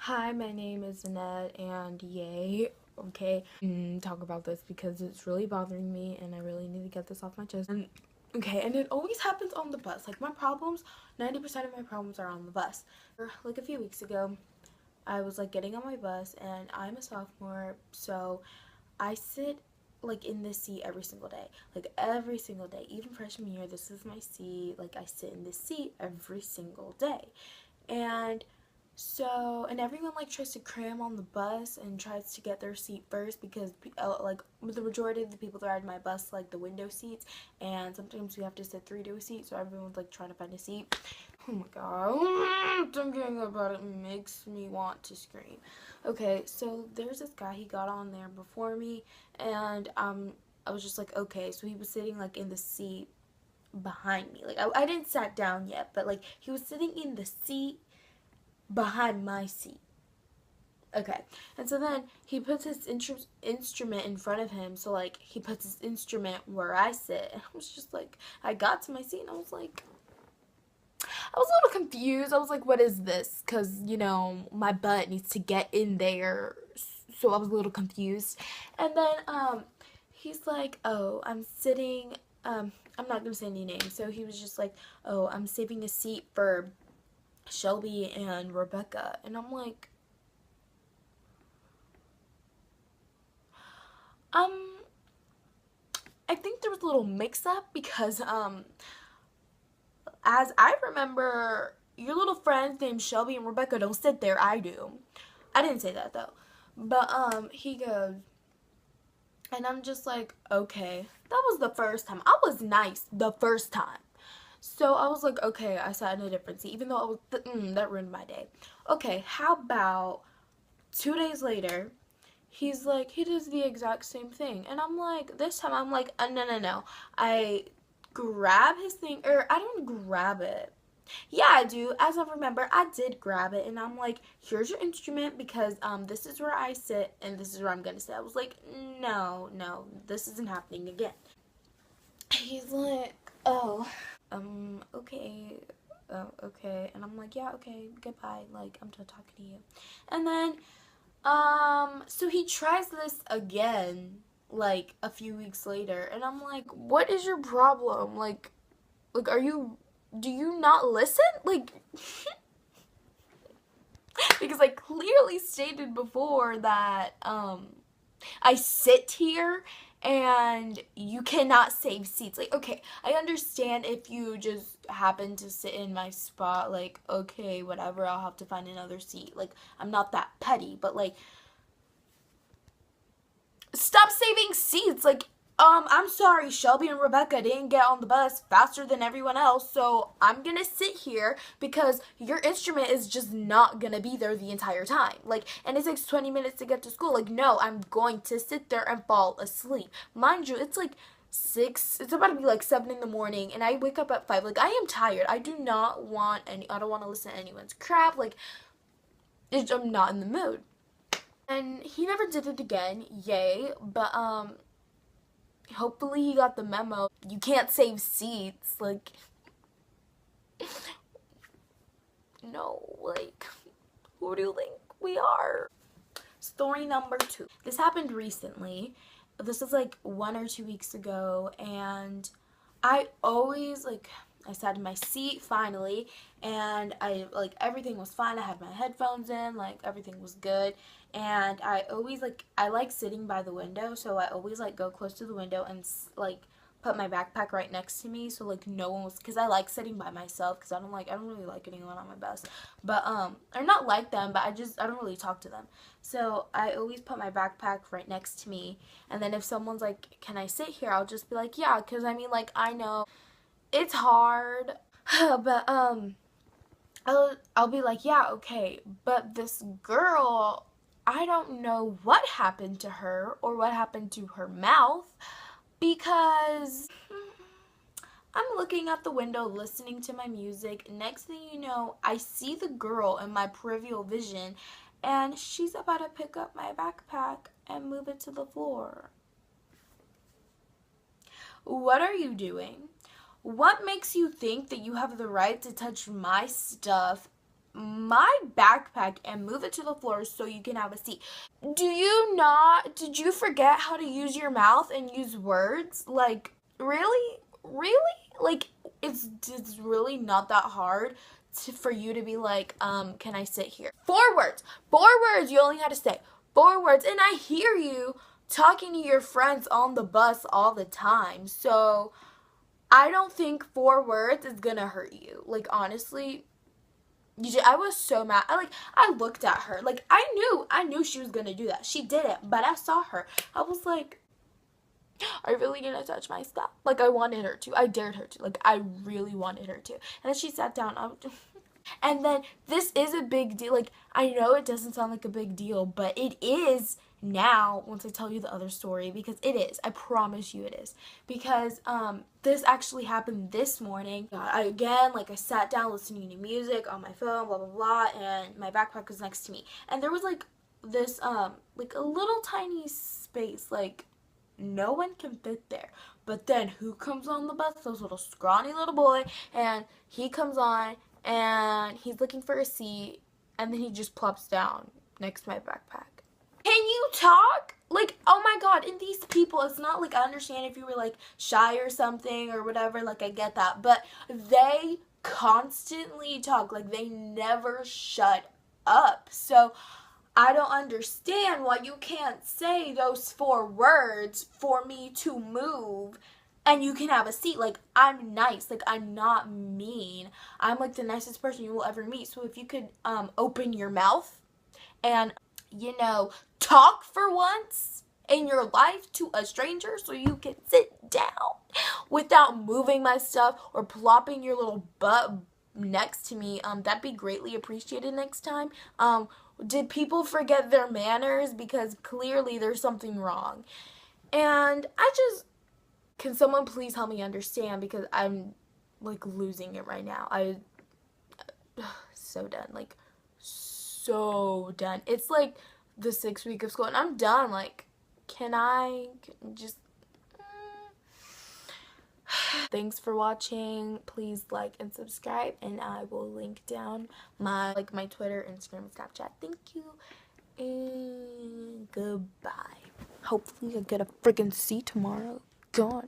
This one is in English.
Hi, my name is Annette, and yay, okay, talk about this because it's really bothering me, and I really need to get this off my chest. And okay, and it always happens on the bus. Like my problems, 90% of my problems are on the bus. Like a few weeks ago, I was like getting on my bus, and I'm a sophomore, so I sit like in this seat every single day, like every single day. Even freshman year, this is my seat. Like I sit in this seat every single day, and and everyone like tries to cram on the bus and tries to get their seat first because like the majority of the people that ride my bus like the window seats, and sometimes we have to sit three to a seat, so everyone's like trying to find a seat. Oh my god, thinking about it makes me want to scream. Okay, so there's this guy, he got on there before me, and I was just like, okay, so he was sitting like in the seat behind me. Like I didn't sat down yet, but like he was sitting in the seat behind my seat. Okay, and so then he puts his instrument in front of him. So like he puts his instrument where I sit, and I was just like, I got to my seat, and I was like, I was a little confused. I was like, what is this? Because my butt needs to get in there. So I was a little confused, and then he's like, oh, I'm sitting. I'm not gonna say any names. So he was just like, oh, I'm saving a seat for Shelby and Rebecca, and I'm like, um, I think there was a little mix up because as I remember, your little friends named Shelby and Rebecca don't sit there. I do. I didn't say that though. But he goes, and I'm just like, okay. That was the first time. I was nice the first time. So I was like, okay, I sat in a different seat, even though I was that ruined my day. Okay, how about 2 days later, he's like, he does the exact same thing. And I'm like, this time I'm like, no, no, no. I grab his thing, or I don't grab it. Yeah, I do. As I remember, I did grab it, and I'm like, here's your instrument because this is where I sit, and this is where I'm gonna sit. I was like, no, no, this isn't happening again. He's like, oh, okay, okay, and I'm like, yeah, okay, goodbye. Like, I'm done talking to you. And then so he tries this again, like a few weeks later, and I'm like, what is your problem? Like, do you not listen? Like, because I clearly stated before that, I sit here and you cannot save seats. Like, okay, I understand if you just happen to sit in my spot, like, okay, whatever, I'll have to find another seat. Like, I'm not that petty, but like, stop saving seats. Like, I'm sorry, Shelby and Rebecca didn't get on the bus faster than everyone else, so I'm gonna sit here because your instrument is just not gonna be there the entire time. Like, and it takes 20 minutes to get to school. Like, no, I'm going to sit there and fall asleep. Mind you, it's like 6, it's about to be like 7 in the morning, and I wake up at 5. Like, I am tired. I don't want to listen to anyone's crap. Like, I'm not in the mood. And he never did it again, yay, but hopefully he got the memo. You can't save seats, like, no, like, who do you think we are? Story number 2. This happened recently. This was like 1 or 2 weeks ago, and I always like, I sat in my seat finally, and I like, everything was fine. I had my headphones in, like everything was good, and I like sitting by the window, so I always like go close to the window and like put my backpack right next to me, so like no one was, because I like sitting by myself because I don't really like anyone on my bus, but or not like them, but I don't really talk to them, so I always put my backpack right next to me, and then if someone's like, can I sit here, I'll just be like, yeah, because I mean, like, I know it's hard, but I'll be like, yeah, okay, but this girl, I don't know what happened to her or what happened to her mouth, because I'm looking out the window listening to my music. Next thing you know, I see the girl in my peripheral vision, and she's about to pick up my backpack and move it to the floor. What are you doing? What makes you think that you have the right to touch my stuff my backpack and move it to the floor so you can have a seat. Did you forget how to use your mouth and use words? Like, really? Really? Like, it's really not that hard for you to be like, can I sit here? 4 words. 4 words you only had to say. 4 words. And I hear you talking to your friends on the bus all the time. So I don't think 4 words is gonna hurt you. Like, honestly, I was so mad. I looked at her. Like, I knew she was gonna do that. She didn't, but I saw her. I was like, are you really gonna touch my stuff? Like, I wanted her to. I dared her to. Like, I really wanted her to. And then she sat down. And then this is a big deal. Like, I know it doesn't sound like a big deal, but it is now once I tell you the other story, because it is. I promise you it is. Because this actually happened this morning. I sat down listening to music on my phone, blah blah blah, and my backpack was next to me. And there was like this like a little tiny space, like no one can fit there. But then who comes on the bus? This little scrawny little boy, and he comes on and he's looking for a seat, and then he just plops down next to my backpack. Can you talk? Like, oh my god, and these people, it's not like, I understand if you were like shy or something or whatever, like I get that, but they constantly talk, like they never shut up. So I don't understand why you can't say those 4 words for me to move and you can have a seat. Like, I'm nice. Like, I'm not mean. I'm like the nicest person you will ever meet. So if you could open your mouth and, you know, talk for once in your life to a stranger so you can sit down without moving my stuff or plopping your little butt next to me, that'd be greatly appreciated next time. Did people forget their manners? Because clearly there's something wrong. And can someone please help me understand, because I'm like losing it right now. So done. Like, so done. It's like the 6th week of school and I'm done. Like, can I just thanks for watching. Please like and subscribe, and I will link down my Twitter, Instagram, and Snapchat. Thank you and goodbye. Hopefully I get a freaking C tomorrow. God.